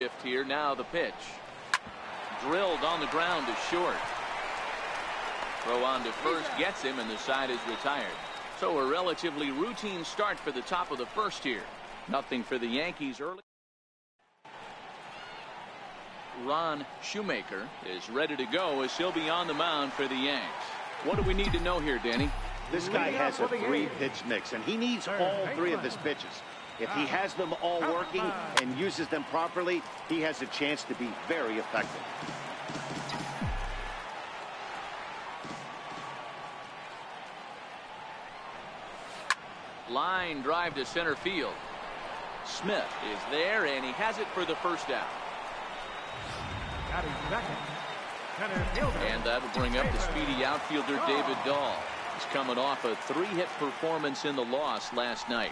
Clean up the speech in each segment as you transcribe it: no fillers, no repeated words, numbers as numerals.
Shift here. Now the pitch. Drilled on the ground to short. Throw on to first gets him, and the side is retired. So a relatively routine start for the top of the first here. Nothing for the Yankees early. Ron Shoemaker is ready to go as he'll be on the mound for the Yanks. What do we need to know here, Danny? This guy has a 3-pitch mix, and he needs all 3 of his pitches. If he has them all working and uses them properly, he has a chance to be very effective. Line drive to center field. Smith is there, and he has it for the first out. And that'll bring up the speedy outfielder David Dahl. He's coming off a 3-hit performance in the loss last night.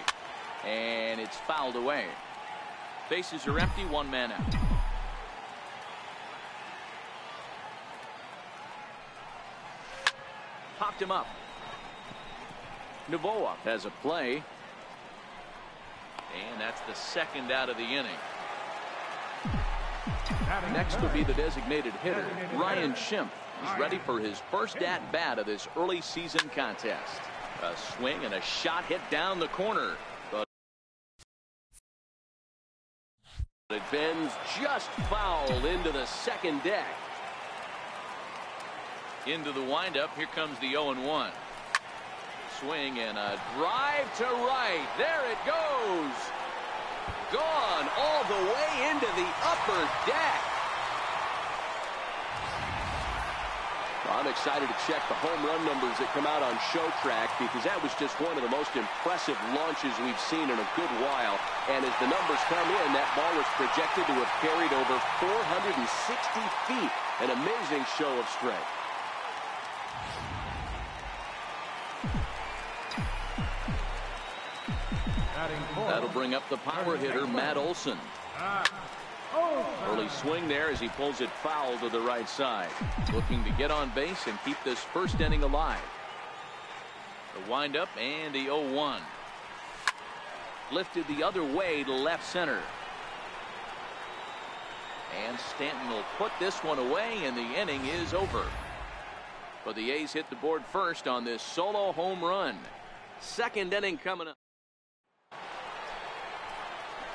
And it's fouled away. Bases are empty, 1 man out. Popped him up. Novoa has a play. And that's the 2nd out of the inning. Next will be the designated hitter, Ryan Schimpf. He's ready for his first at-bat of this early season contest. A swing and a shot hit down the corner. But it bends just foul into the second deck. Into the windup. Here comes the 0-1. Swing and a drive to right. There it goes. Gone all the way into the upper deck. Well, I'm excited to check the home run numbers that come out on Show Track, because that was just one of the most impressive launches we've seen in a good while. And as the numbers come in, that ball was projected to have carried over 460 feet. An amazing show of strength. That'll bring up the power hitter, Matt Olson. Early swing there as he pulls it foul to the right side. Looking to get on base and keep this first inning alive. The windup and the 0-1. Lifted the other way to left center. And Stanton will put this one away, and the inning is over. But the A's hit the board first on this solo home run. Second inning coming up.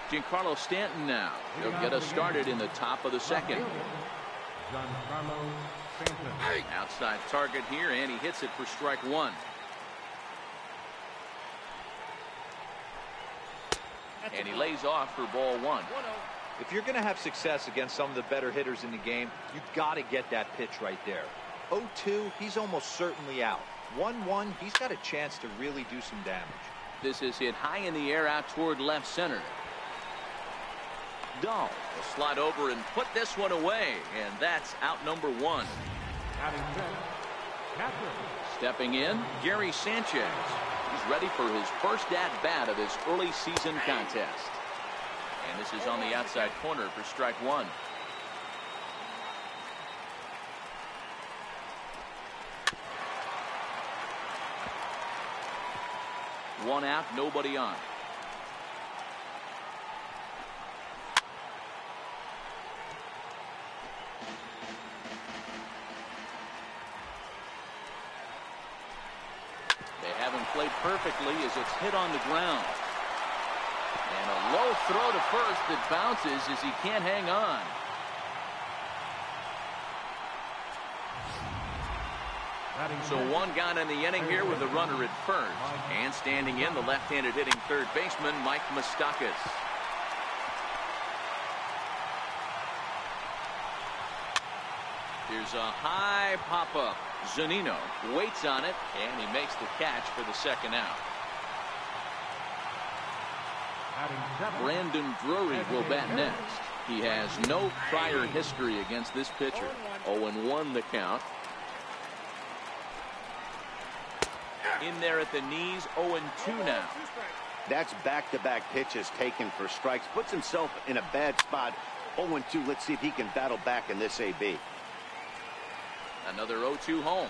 Giancarlo Stanton now. He'll get us started in the top of the second. Outside target here, and he hits it for strike 1. And he lays off for ball 1. If you're going to have success against some of the better hitters in the game, you've got to get that pitch right there. 0-2, he's almost certainly out. 1-1, he's got a chance to really do some damage. This is hit high in the air out toward left center. Dahl will slide over and put this one away, and that's out number 1. Stepping in, Gary Sanchez. He's ready for his first at-bat of this early season contest. And this is on the outside corner for strike 1. One out, nobody on. Played perfectly as it's hit on the ground. And a low throw to first that bounces as he can't hang on. So 1 gone in the inning here with a runner at first. And standing in, the left-handed hitting third baseman, Mike Moustakas. Here's a high pop-up. Zunino waits on it, and he makes the catch for the second out. Brandon Drury will bat next. He has no prior history against this pitcher. 0-1 the count. In there at the knees, 0-2 now. That's back-to-back pitches taken for strikes. Puts himself in a bad spot. 0-2. Let's see if he can battle back in this AB. Another 0-2 home.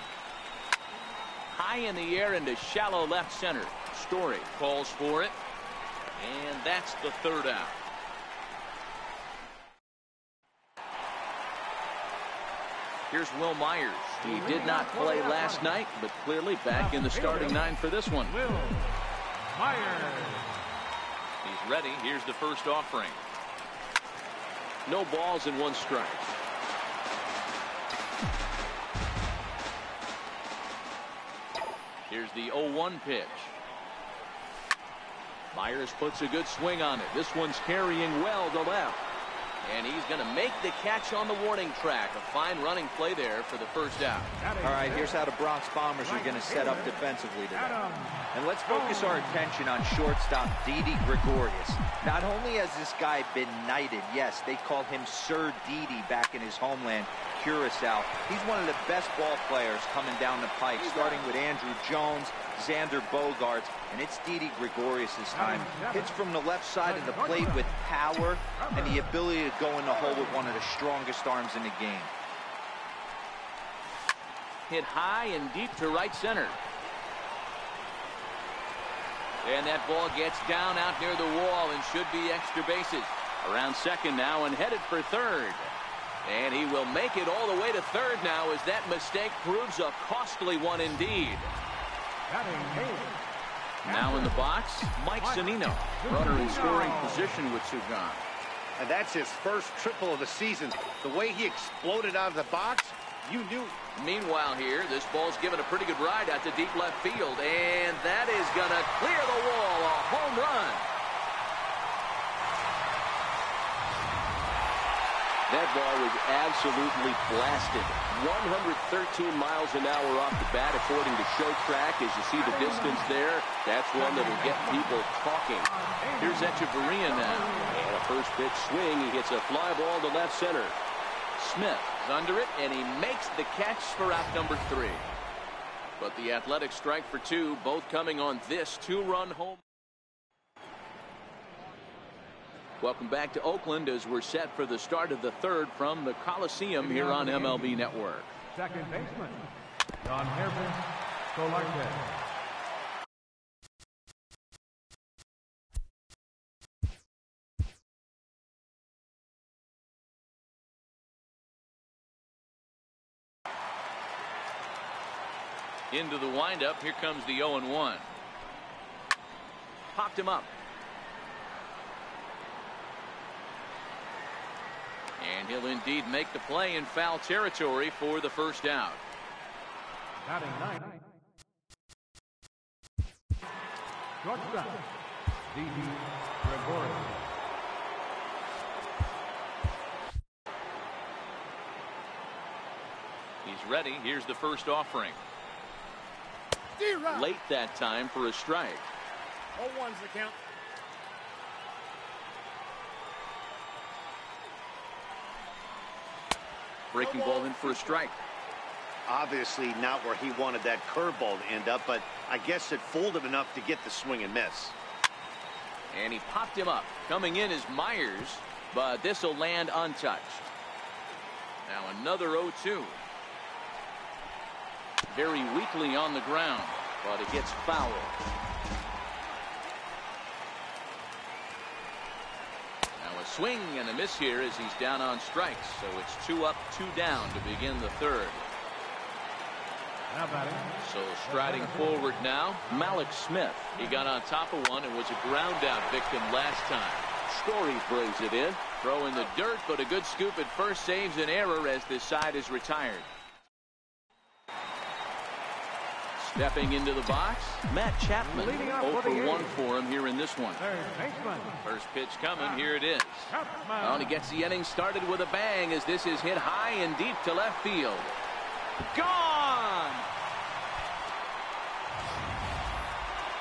High in the air into shallow left center. Story calls for it. And that's the third out. Here's Will Myers. He did not play last night, but clearly back in the starting 9 for this one. Will Myers. He's ready. Here's the first offering. No balls and 1 strike. Here's the 0-1 pitch. Myers puts a good swing on it. This one's carrying well to left. And he's going to make the catch on the warning track. A fine running play there for the first out. All right, here's how the Bronx Bombers are going to set up defensively today. And let's focus our attention on shortstop Didi Gregorius. Not only has this guy been knighted, yes, they call him Sir Didi back in his homeland, Curacao. He's one of the best ball players coming down the pike, starting with Andrew Jones, Xander Bogaerts, and it's Didi Gregorius' time. Hits from the left side of the plate with power and the ability to go in the hole with one of the strongest arms in the game. Hit high and deep to right center. And that ball gets down out near the wall and should be extra bases. Around second now and headed for third. And he will make it all the way to third now as that mistake proves a costly one indeed. Now in the box, Mike Zunino. Runner in scoring position with Sugan. And that's his first triple of the season. The way he exploded out of the box, you knew. Meanwhile here, this ball's given a pretty good ride out to deep left field. And that is going to clear the wall. A home run. That ball was absolutely blasted. 113 miles an hour off the bat, according to Show Track. As you see the distance there, that's one that will get people talking. Here's Echeverria now. And a first pitch swing. He hits a fly ball to left center. Smith is under it, and he makes the catch for out number 3. But the Athletic strike for 2, both coming on this 2-run home. Welcome back to Oakland as we're set for the start of the third from the Coliseum here on MLB Network. Second baseman, John Herbert Solarte. Into the windup. Here comes the 0-1. Popped him up. And he'll indeed make the play in foul territory for the first out. Batting 9. Shortstop, Didi Gregorius. He's ready. Here's the first offering. Late that time for a strike. 0-1's the count. Breaking ball in for a strike. Obviously not where he wanted that curveball to end up, but I guess it fooled him enough to get the swing and miss. And he popped him up. Coming in is Myers, but this will land untouched. Now another 0-2. Very weakly on the ground, but it gets fouled. Swing and a miss here as he's down on strikes. So it's 2 up, 2 down to begin the third. Now batting. So striding forward now, Malik Smith. He got on top of one and was a ground out victim last time. Story brings it in. Throw in the dirt, but a good scoop at first saves an error as this side is retired. Stepping into the box, Matt Chapman. 0 for 1 for him here in this one. First pitch coming, here it is. Well, and he gets the inning started with a bang as this is hit high and deep to left field. Gone!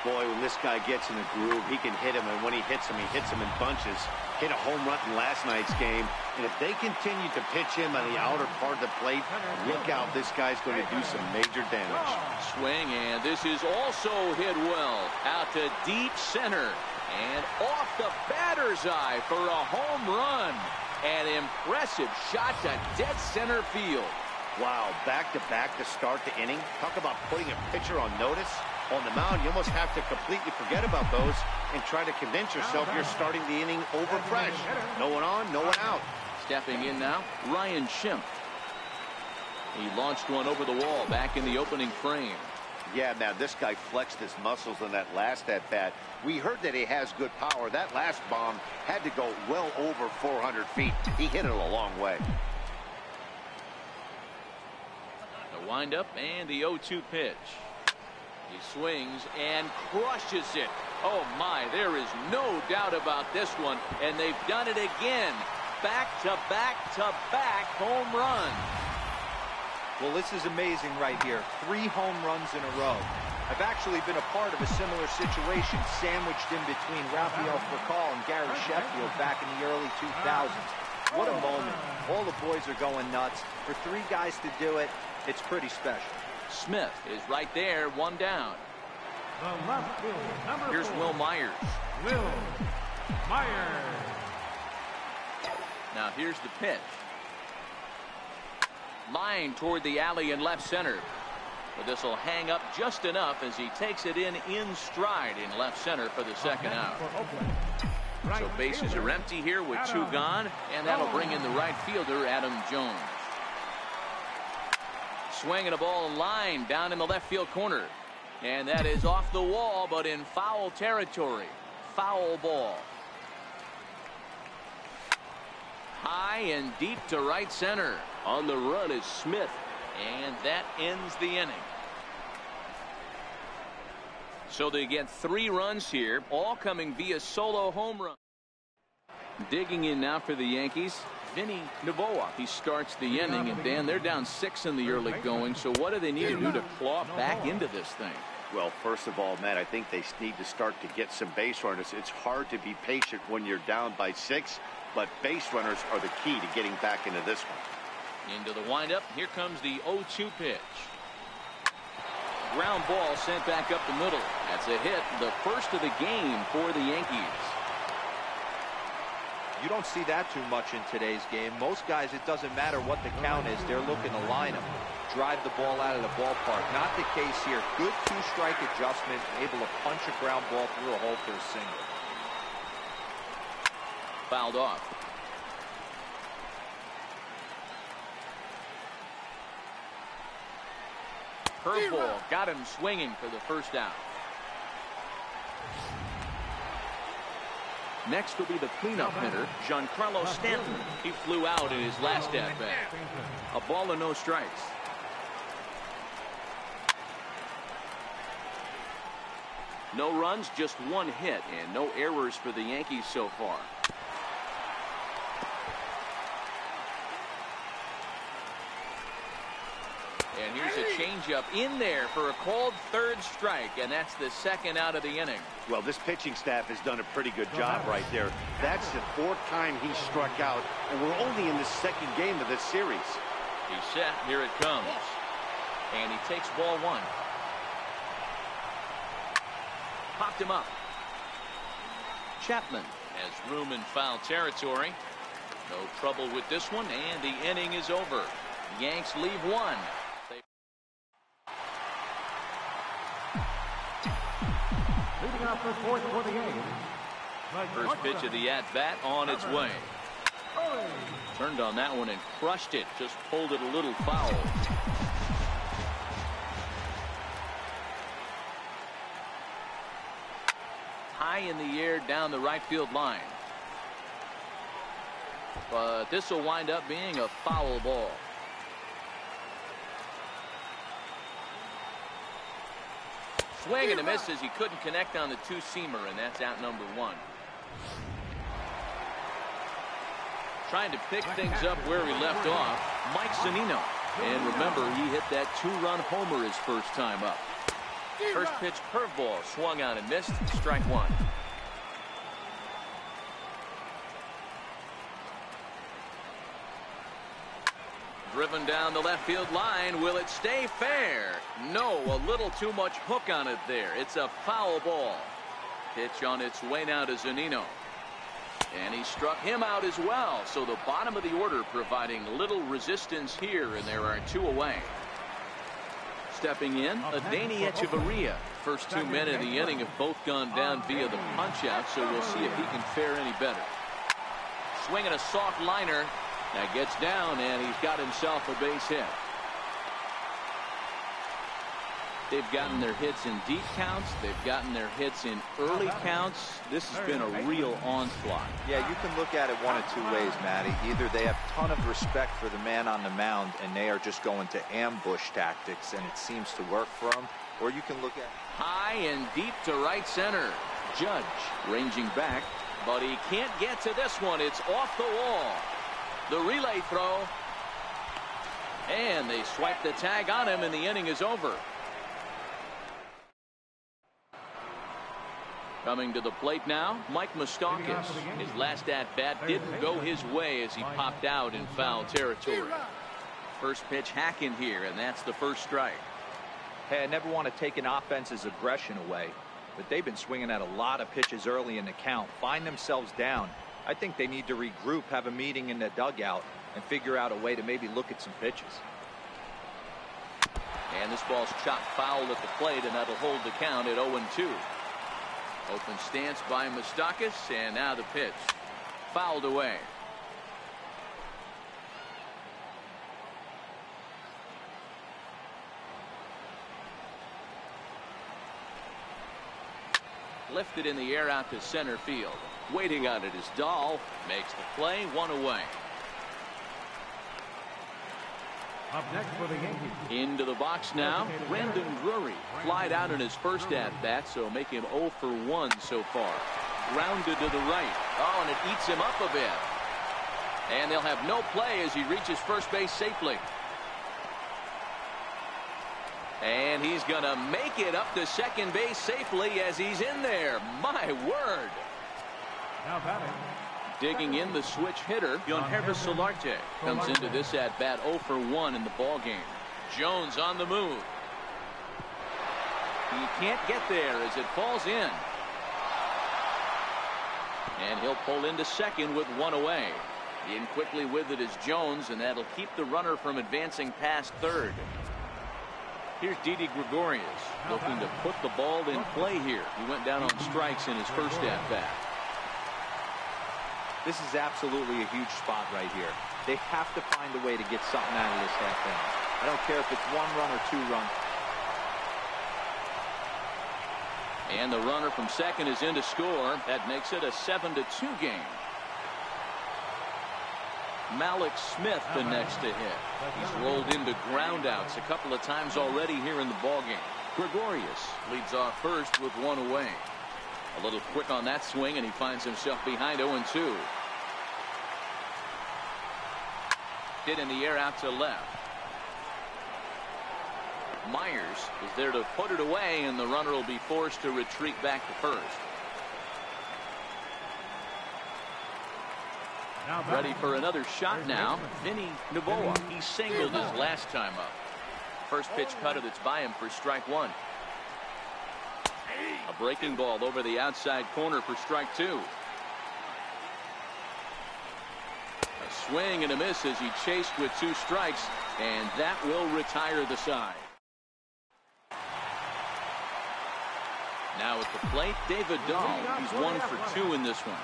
Boy, when this guy gets in a groove, he can hit him, and when he hits him in bunches. Hit a home run in last night's game, and if they continue to pitch him on the outer part of the plate, look out, this guy's going to do some major damage. Swing, and this is also hit well. Out to deep center, and off the batter's eye for a home run. An impressive shot to dead center field. Wow, back-to-back to start the inning. Talk about putting a pitcher on notice. On the mound, you almost have to completely forget about those and try to convince yourself you're starting the inning over fresh. No one on, no one out. Stepping in now, Ryan Schimpf. He launched one over the wall back in the opening frame. Yeah, man, this guy flexed his muscles on that last at-bat. We heard that he has good power. That last bomb had to go well over 400 feet. He hit it a long way. The windup and the 0-2 pitch. He swings and crushes it. Oh, my, there is no doubt about this one. And they've done it again. Back-to-back-to-back home run. Well, this is amazing right here. 3 home runs in a row. I've actually been a part of a similar situation sandwiched in between Rafael Frachise and Gary Sheffield back in the early 2000s. What a moment. All the boys are going nuts. For 3 guys to do it, it's pretty special. Smith is right there, 1 down. The left field, number Here's 4, Will Myers. Will Myers. Now here's the pitch. Line toward the alley in left center. But this will hang up just enough as he takes it in stride in left center for the second out. So bases are empty here with 2 gone, and that'll bring in the right fielder, Adam Jones. Swinging a ball line down in the left field corner. And that is off the wall, but in foul territory. Foul ball. High and deep to right center. On the run is Smith. And that ends the inning. So they get 3 runs here, all coming via solo home run. Digging in now for the Yankees, Vinny Novoa. He starts the inning, and Dan, they're down 6 in the early going. So what do they need to do to claw back into this thing? Well, first of all, Matt, I think they need to start to get some base runners. It's hard to be patient when you're down by 6, but base runners are the key to getting back into this one. Into the windup. Here comes the 0-2 pitch. Ground ball sent back up the middle. That's a hit, the first of the game for the Yankees. You don't see that too much in today's game. Most guys, it doesn't matter what the count is. They're looking to line them, drive the ball out of the ballpark. Not the case here. Good 2-strike adjustment, able to punch a ground ball through a hole for a single. Fouled off. Curveball got him swinging for the first out. Next will be the cleanup hitter, Giancarlo Stanton. He flew out in his last at-bat. A ball and no strikes. No runs, just 1 hit, and no errors for the Yankees so far. And here's a changeup in there for a called 3rd strike, and that's the 2nd out of the inning. Well, this pitching staff has done a pretty good job right there. That's the 4th time he struck out, and we're only in the 2nd game of this series. He's set. Here it comes. And he takes ball 1. Popped him up. Chapman has room in foul territory. No trouble with this one, and the inning is over. Yanks leave 1. Leading off the 4th for the Yankees. First pitch of the at-bat on its way. Turned on that one and crushed it. Just pulled it a little foul. High in the air down the right field line. But this will wind up being a foul ball. Swing and a miss as he couldn't connect on the 2-seamer, and that's out number 1. Trying to pick things up where he left off, Mike Zunino. And remember, he hit that 2-run homer his first time up. First pitch curveball swung on and missed. Strike 1. Driven down the left field line. Will it stay fair? No, a little too much hook on it there. It's a foul ball. Pitch on its way now to Zunino. And he struck him out as well. So the bottom of the order providing little resistance here, and there are 2 away. Stepping in, Adeiny Echeverria. First 2 men in the inning have both gone down via the punch-out, so we'll see if he can fare any better. Swinging a soft liner. That gets down, and he's got himself a base hit. They've gotten their hits in deep counts. They've gotten their hits in early counts. This has been a real onslaught. Yeah, you can look at it one of two ways, Matty. Either they have a ton of respect for the man on the mound and they are just going to ambush tactics and it seems to work for them, or you can look at high and deep to right center. Judge ranging back, but he can't get to this one. It's off the wall. The relay throw, and they swipe the tag on him, and the inning is over. Coming to the plate now, Mike Moustakas. His last at-bat didn't go his way as he popped out in foul territory. First pitch hacking here, and that's the first strike. Hey, I never want to take an offense's aggression away, but they've been swinging at a lot of pitches early in the count, find themselves down. I think they need to regroup, have a meeting in the dugout, and figure out a way to maybe look at some pitches. And this ball's chopped foul at the plate, and that'll hold the count at 0-2. Open stance by Moustakas, and now the pitch. Fouled away. Lifted in the air out to center field. Waiting on it is Dahl. Makes the play, one away. Up next for the Yankees. Into the box now, Brandon Drury. Flied out in his first at-bat, so make him 0 for 1 so far. Grounded to the right. Oh, and it eats him up a bit. And they'll have no play as he reaches first base safely. And he's going to make it up to second base safely as he's in there. My word. Now batting. Digging in the switch hitter, YANKEES Solarte comes into this at-bat 0 for 1 in the ballgame. Jones on the move. He can't get there as it falls in. And he'll pull into second with one away. In quickly with it is Jones, and that'll keep the runner from advancing past third. Here's Didi Gregorius looking to put the ball in play here. He went down on strikes in his first at-bat. This is absolutely a huge spot right here. They have to find a way to get something out of this half inning. I don't care if it's 1 run or 2 runs. And the runner from second is in to score. That makes it a 7-2 game. Malik Smith the next to hit. He's rolled into groundouts a couple of times already here in the ballgame. Gregorius leads off first with one away. A little quick on that swing, and he finds himself behind 0-2. Hit in the air out to left. Myers is there to put it away, and the runner will be forced to retreat back to first. Ready for another shot now. Vinny Novoa. He singled his last time up. First pitch cutter that's by him for strike one. A breaking ball over the outside corner for strike two. A swing and a miss as he chased with 2 strikes, and that will retire the side. Now at the plate, David Dahl. He's 1 for 2 in this one.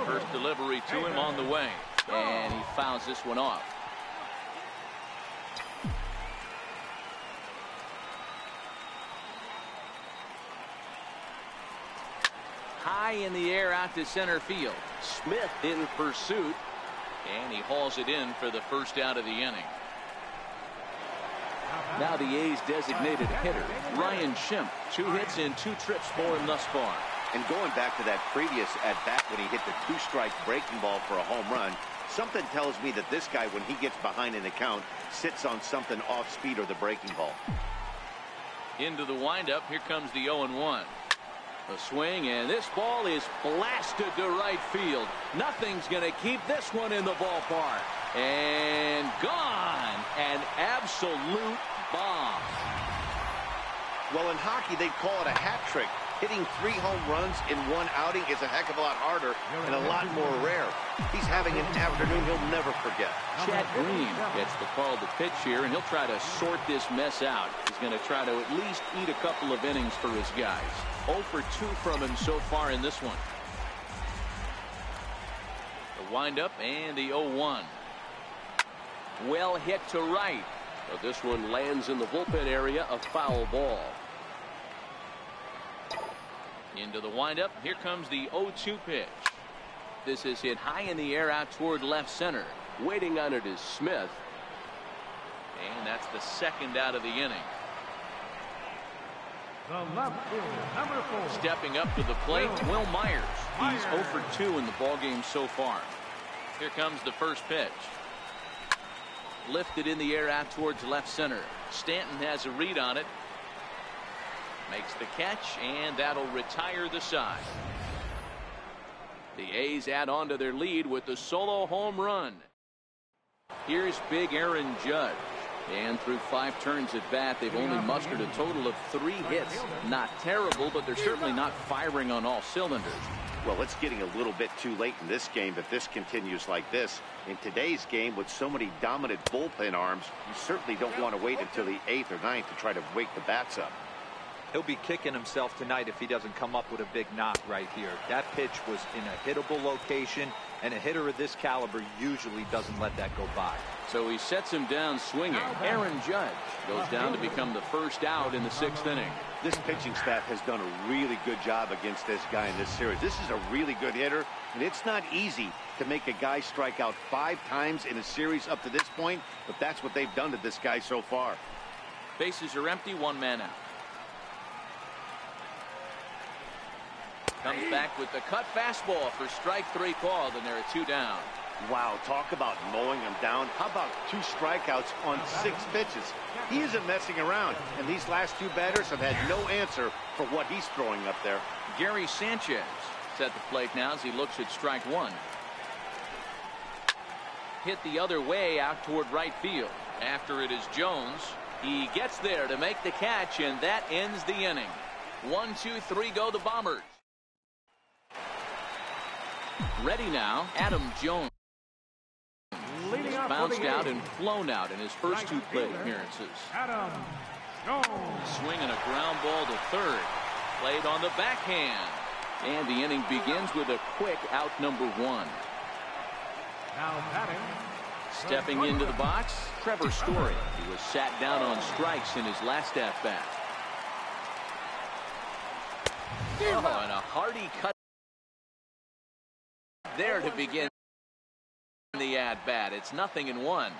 First delivery to him on the way, and he fouls this one off. High in the air out to center field. Smith in pursuit, and he hauls it in for the first out of the inning. Now the A's designated hitter, Ryan Schimpf. 2 hits and 2 trips for him thus far. And going back to that previous at-bat when he hit the 2-strike breaking ball for a home run, something tells me that this guy, when he gets behind in the count, sits on something off speed or the breaking ball. Into the windup, here comes the 0-1. A swing, and this ball is blasted to right field. Nothing's going to keep this one in the ballpark. And gone. An absolute bomb. Well, in hockey, they call it a hat trick. Hitting 3 home runs in 1 outing is a heck of a lot harder and a lot more rare. He's having an afternoon he'll never forget. Chad Green gets the call to pitch here, and he'll try to sort this mess out. He's going to try to at least eat a couple of innings for his guys. 0 for 2 from him so far in this one. The windup and the 0-1. Well hit to right. But this one lands in the bullpen area, a foul ball. Into the windup. Here comes the 0-2 pitch. This is hit high in the air out toward left center. Waiting on it is Smith. And that's the second out of the inning. The left fielder, number 4. Stepping up to the plate, Will Myers. He's 0 for 2 in the ballgame so far. Here comes the first pitch. Lifted in the air out towards left center. Stanton has a read on it. Makes the catch, and that'll retire the side. The A's add on to their lead with the solo home run. Here's big Aaron Judge. And through 5 turns at bat, they've only mustered a total of 3 hits. Not terrible, but they're certainly not firing on all cylinders. Well, it's getting a little bit too late in this game if this continues like this. In today's game, with so many dominant bullpen arms, you certainly don't want to wait until the 8th or 9th to try to wake the bats up. He'll be kicking himself tonight if he doesn't come up with a big knock right here. That pitch was in a hittable location, and a hitter of this caliber usually doesn't let that go by. So he sets him down swinging. Aaron Judge goes down to become the first out in the 6th inning. This pitching staff has done a really good job against this guy in this series. This is a really good hitter, and it's not easy to make a guy strike out 5 times in a series up to this point, but that's what they've done to this guy so far. Bases are empty, 1 man out. Comes back with the cut fastball for strike 3 called, and there are 2 down. Wow, talk about mowing him down. How about 2 strikeouts on 6 pitches? He isn't messing around, and these last 2 batters have had no answer for what he's throwing up there. Gary Sanchez is at the plate now as he looks at strike 1. Hit the other way out toward right field. After it is Jones. He gets there to make the catch, and that ends the inning. 1, 2, 3 go the Bombers. Ready now, Adam Jones. He's bounced out and flown out in his first 2 plate appearances. Adam Jones. Swinging a ground ball to third. Played on the backhand. And the inning begins with a quick out number 1. Now batting. Stepping into the box, Trevor Story. He was sat down on strikes in his last at-bat. Oh, and a hearty cut there to begin the at-bat. It's 0-1.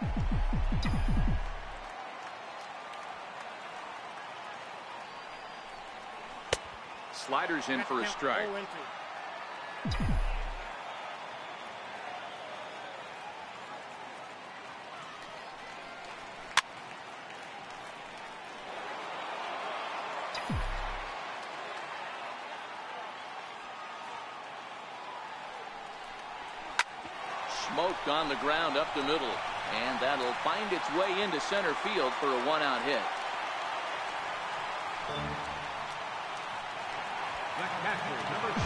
Sliders in for a strike. Smoked on the ground up the middle, and that'll find its way into center field for a 1-out hit.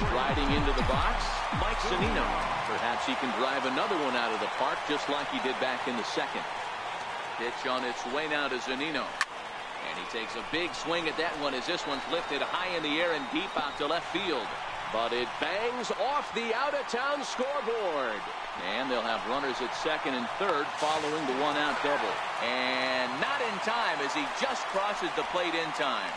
Striding into the box, Mike Zunino. Perhaps he can drive another one out of the park just like he did back in the 2nd. Pitch on its way now to Zunino. And he takes a big swing at that one as this one's lifted high in the air and deep out to left field. But it bangs off the out-of-town scoreboard. And they'll have runners at 2nd and 3rd following the 1-out double. And not in time as he just crosses the plate in time.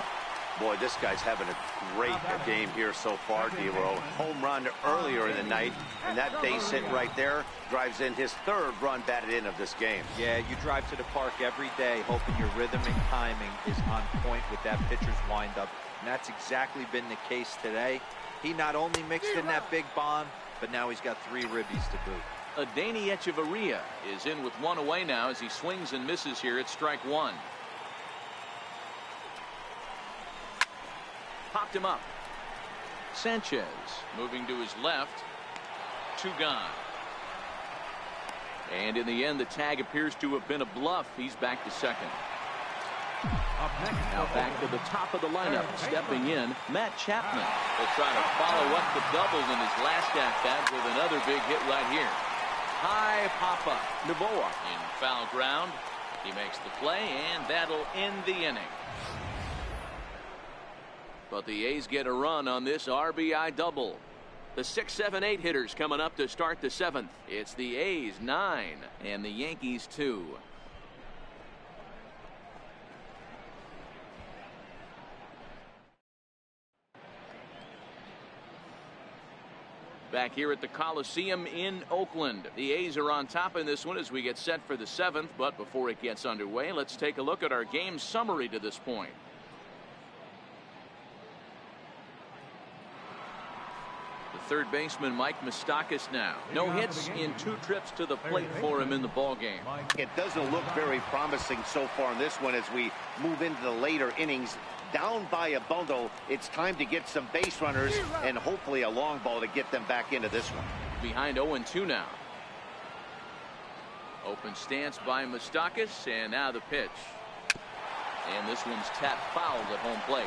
Boy, this guy's having a great game here so far, D-Row. Home run earlier in the night, and that base hit right there drives in his 3rd run batted in of this game. Yeah, you drive to the park every day hoping your rhythm and timing is on point with that pitcher's windup. And that's exactly been the case today. He not only mixed in that big bomb, but now he's got 3 ribbies to boot. Adeiny Echeverria is in with 1 away now as he swings and misses here at strike 1. Popped him up. Sanchez moving to his left. 2 gone. And in the end, the tag appears to have been a bluff. He's back to 2nd. Now back to the top of the lineup. Stepping in, Matt Chapman. Will try to follow up the doubles in his last at-bat with another big hit right here. High pop-up. Novoa in foul ground. He makes the play, and that'll end the inning. But the A's get a run on this RBI double. The 6, 7, 8 hitters coming up to start the 7th. It's the A's 9 and the Yankees 2. Back here at the Coliseum in Oakland. The A's are on top in this one as we get set for the 7th. But before it gets underway, let's take a look at our game summary to this point. The third baseman, Mike Moustakas, now. No hits in 2 trips to the plate for him in the ball game. It doesn't look very promising so far in this one as we move into the later innings. Down by a bundle, it's time to get some base runners and hopefully a long ball to get them back into this one. Behind 0-2 now. Open stance by Moustakas, and now the pitch. And this one's tapped foul at home plate.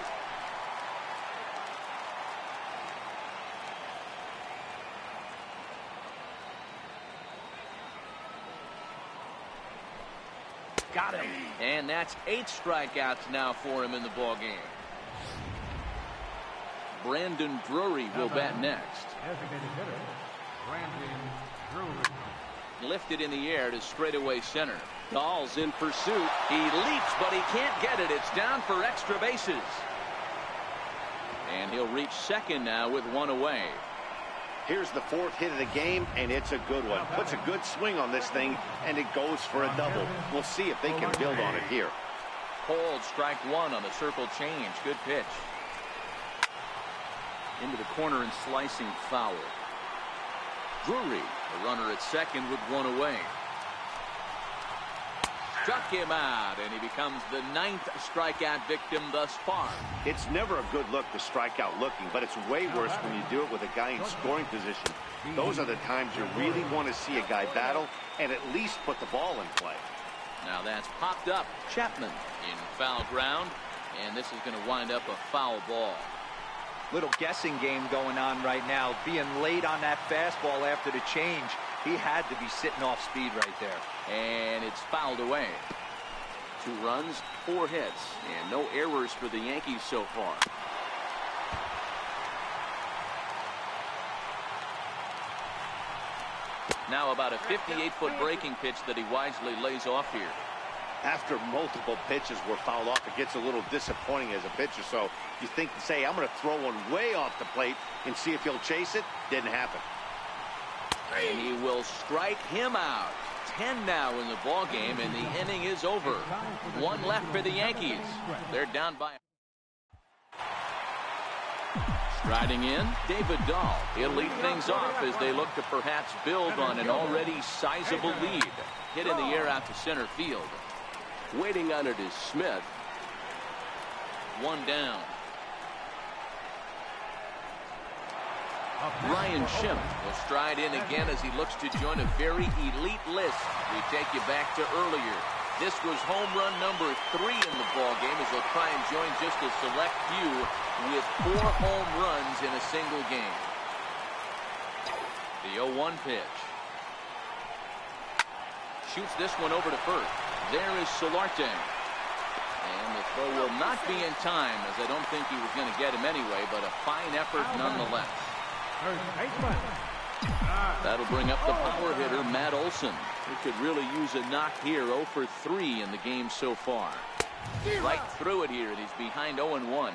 Got him. And that's 8 strikeouts now for him in the ball game. Brandon Drury will bat next. Lifted in the air to straightaway center. Dahl's in pursuit. He leaps, but he can't get it. It's down for extra bases. And he'll reach second now with 1 away. Here's the 4th hit of the game, and it's a good one. Puts a good swing on this thing, and it goes for a double. We'll see if they can build on it here. Cold, strike 1 on the circle change. Good pitch. Into the corner and slicing foul. Drury, the runner at second with 1 away. Struck him out, and he becomes the 9th strikeout victim thus far. It's never a good look to strike out looking, but it's way worse when you do it with a guy in scoring position. Those are the times you really want to see a guy battle and at least put the ball in play. Now that's popped up. Chapman in foul ground, and this is going to wind up a foul ball. Little guessing game going on right now. Being late on that fastball after the change. He had to be sitting off speed right there. And it's fouled away. 2 runs, 4 hits, and no errors for the Yankees so far. Now about a 58-foot breaking pitch that he wisely lays off here. After multiple pitches were fouled off, it gets a little disappointing as a pitcher. So you think to say, I'm going to throw one way off the plate and see if he'll chase it. Didn't happen. And he will strike him out. 10 now in the ball game, and the inning is over. 1 left for the Yankees. They're down by. Striding in, David Dahl. He'll lead things off as they look to perhaps build on an already sizable lead. Hit in the air out to center field. Waiting on it is Smith. 1 down. Ryan Schimpf will stride in again as he looks to join a very elite list. We take you back to earlier. This was home run number 3 in the ball game as he'll try and join just a select few with 4 home runs in a single game. The 0-1 pitch. Shoots this one over to first. There is Solarte. And the throw will not be in time, as I don't think he was going to get him anyway, but a fine effort nonetheless. That'll bring up the power hitter, Matt Olson, who could really use a knock here. 0 for 3 in the game so far. Right through it here, and he's behind 0-1.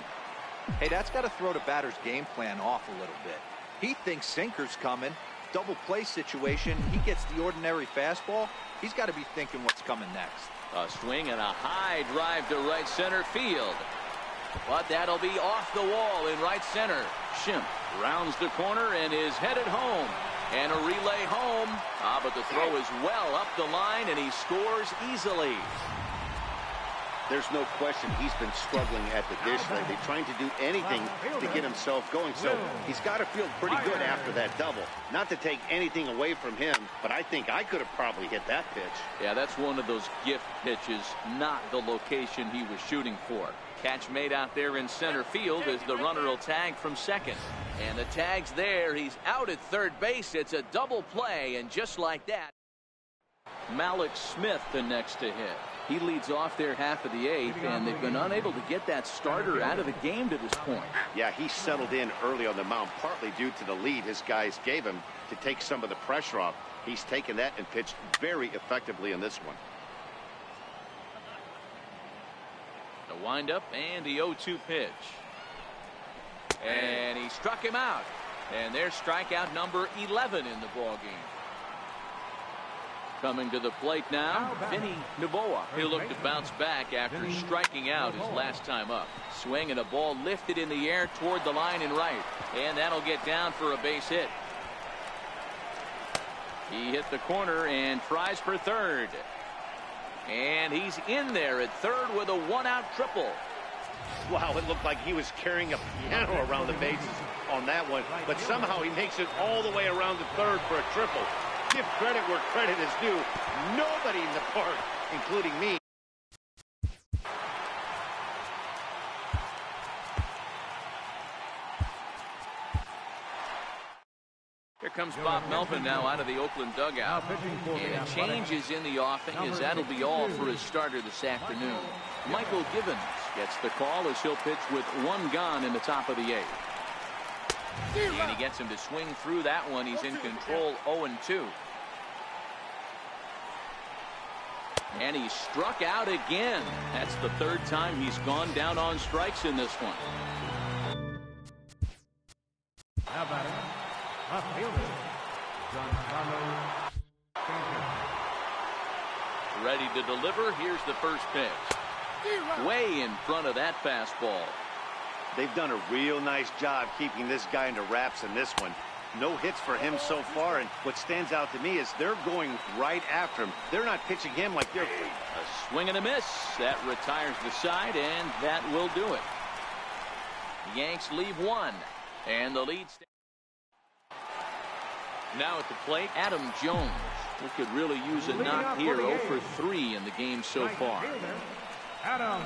Hey, that's got to throw the batter's game plan off a little bit. He thinks sinker's coming. Double play situation. He gets the ordinary fastball. He's got to be thinking what's coming next. A swing and a high drive to right center field. But that'll be off the wall in right center. Schimpf rounds the corner and is headed home. And a relay home. But the throw is well up the line, and he scores easily. There's no question he's been struggling at the dish lately, trying to do anything to get himself going. So he's got to feel pretty good after that double. Not to take anything away from him, but I think I could have probably hit that pitch. Yeah, that's one of those gift pitches, not the location he was shooting for. Catch made out there in center field as the runner will tag from second. And the tag's there. He's out at third base. It's a double play, and just like that, Malik Smith the next to hit. He leads off their half of the 8th, and they've been unable to get that starter out of the game to this point. Yeah, he settled in early on the mound, partly due to the lead his guys gave him to take some of the pressure off. He's taken that and pitched very effectively in this one. The windup and the 0-2 pitch. And he struck him out. And there's strikeout number 11 in the ball game. Coming to the plate now, Vinny Novoa. He'll look to bounce back after striking out his last time up. Swing and a ball lifted in the air toward the line and right. And that'll get down for a base hit. He hit the corner and tries for third. And he's in there at third with a one-out triple. Wow, it looked like he was carrying a piano around the bases on that one. But somehow he makes it all the way around to third for a triple. Give credit where credit is due. Nobody in the park, including me. Here comes Bob Melvin now out of the Oakland dugout. And changes in the offing as that'll be all for his starter this afternoon. Michael Givens gets the call as he'll pitch with one gone in the top of the eighth. And he gets him to swing through that one. He's in control 0-2. And he struck out again. That's the third time he's gone down on strikes in this one. Now batting, left fielder, Ready to deliver. Here's the first pitch. Way in front of that fastball. They've done a real nice job keeping this guy into wraps in this one. No hits for him so far, and what stands out to me is they're going right after him. They're not pitching him like they're... A swing and a miss. That retires the side, and that will do it. The Yanks leave one, and the lead stays. Now at the plate, Adam Jones. We could really use a knock here. 0 for 3 in the game so far. Adam.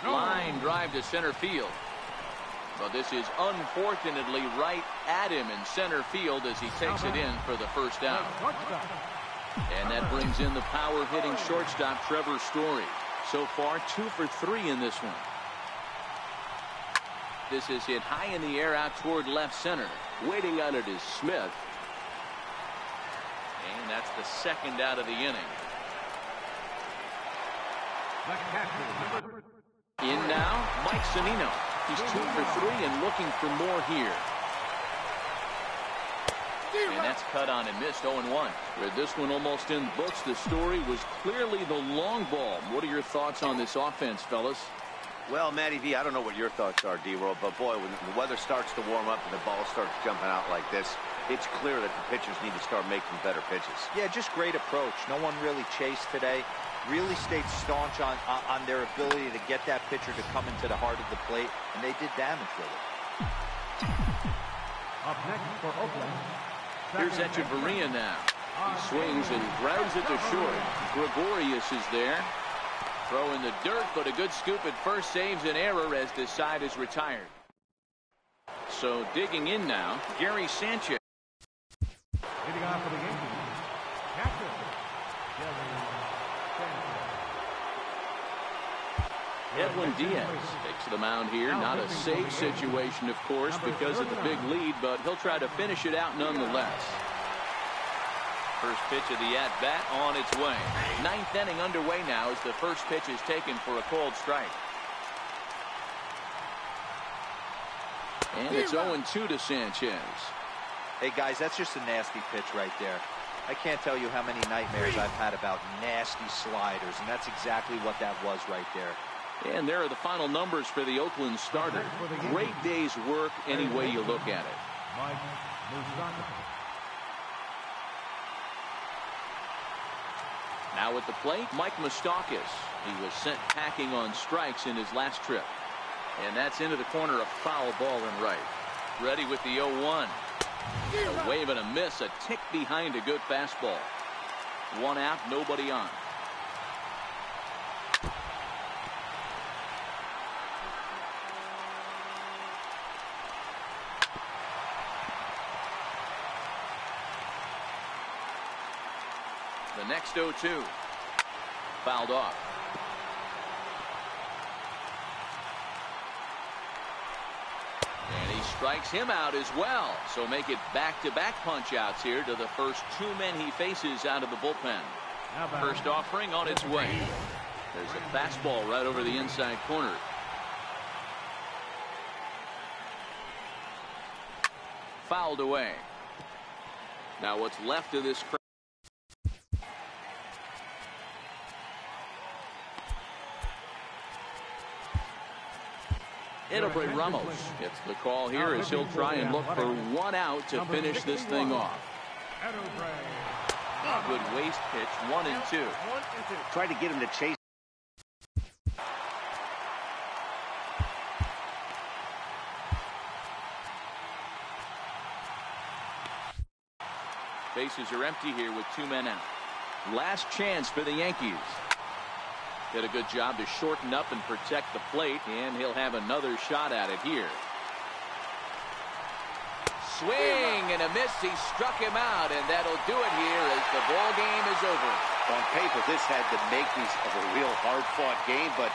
Line drive to center field. But this is unfortunately right at him in center field as he takes it in for the first out. And that brings in the power hitting shortstop Trevor Story. So far 2 for 3 in this one. This is hit high in the air out toward left center. Waiting on it is Smith. And that's the second out of the inning. In now, Mike Zunino. He's 2 for 3 and looking for more here. And that's cut on and missed. 0-1. With this one almost in books, the Story was clearly the long ball. What are your thoughts on this offense, fellas? Well, Matty V, I don't know what your thoughts are, D-Roll, but boy, when the weather starts to warm up and the ball starts jumping out like this, it's clear that the pitchers need to start making better pitches. Yeah, just great approach. No one really chased today. Really stayed staunch on their ability to get that pitcher to come into the heart of the plate, and they did damage with it. Up next for Oakland. Here's Echeverria now. He swings and grounds it to short. Gregorius is there. Throw in the dirt, but a good scoop at first saves an error as this side is retired. So digging in now, Gary Sanchez. Leading off for the Yankees, catcher, Edwin Diaz takes the mound here. Not a safe situation, of course, because of the big lead, but he'll try to finish it out nonetheless. First pitch of the at-bat on its way. Ninth inning underway now as the first pitch is taken for a called strike. And it's 0-2 to Sanchez. Hey, guys, that's just a nasty pitch right there. I can't tell you how many nightmares I've had about nasty sliders, and that's exactly what that was right there. And there are the final numbers for the Oakland starter. Great day's work any way you look at it. Now at the plate, Mike Moustakas. He was sent packing on strikes in his last trip. And that's into the corner, a foul ball in right. Ready with the 0-1. A wave and a miss, a tick behind a good fastball. One out, nobody on. The next 0-2. Fouled off. And he strikes him out as well. So make it back-to-back punch-outs here to the first 2 men he faces out of the bullpen. First offering on its way. There's a fastball right over the inside corner. fouled away. Now what's left of this crowd. It'll be Ramos gets the call here as he'll try and look for one out to finish this thing off. Good waste pitch, 1 and 2. Try to get him to chase. Bases are empty here with 2 men out. Last chance for the Yankees. Did a good job to shorten up and protect the plate, and he'll have another shot at it here. Swing and a miss. He struck him out, and that'll do it here as the ball game is over. On paper, this had the makings of a real hard-fought game, but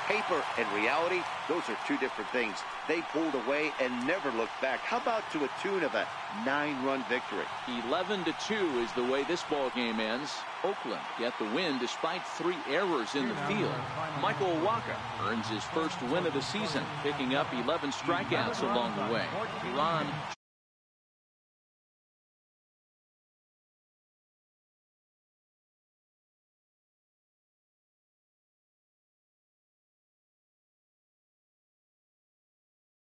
paper and reality, those are two different things. They pulled away and never looked back. How about to a tune of a 9-run victory? 11-2 is the way this ball game ends. Oakland get the win despite 3 errors in the field. Michael Waka earns his first win of the season, picking up 11 strikeouts along the way. Ron